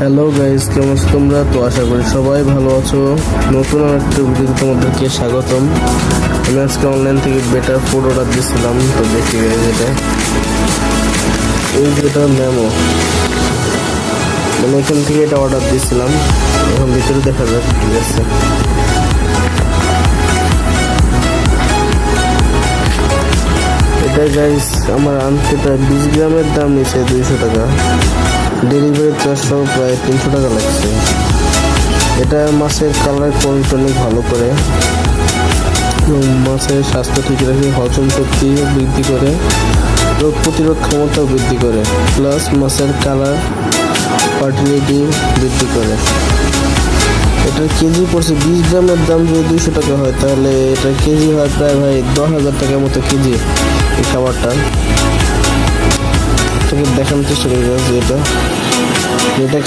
Hello guys, কেমন আছো তোমরা? তো আশা করি সবাই ভালো আছো। নতুন একটা ভিডিওতে তোমাদেরকে স্বাগতম। আমি আজকে অনলাইন থেকে বেটার ফুড অর্ডার দিয়েছিলাম। তো দেখি গাইস, যেটা মেমো, মানে এখান থেকে এটা অর্ডার দিয়েছিলাম। এখন ভিতরে দেখা যাক ঠিক আছে। এটা গাইস আমার আনতে প্রায় 20 গ্রামের দাম নিচ্ছে 200 টাকা। ডেলিভারি চার্জ সহ প্রায় 300 টাকা লাগছে। এটা মাছের কালার কোয়ালিটি অনেক ভালো করে, মাছের স্বাস্থ্য ঠিক রাখে, হজম শক্তি বৃদ্ধি করে, রোগ প্রতিরোধ ক্ষমতাও বৃদ্ধি করে, প্লাস মাছের কালার ফার্টিলিটি বৃদ্ধি করে। এটার কেজি পড়ছে 20 গ্রামের দাম যদি 200 টাকা হয়, তাহলে এটার কেজি হয় প্রায় ভাই 10,000 টাকার মতো কেজি এই খাবারটা। দেখানোর চেষ্টা করি এটা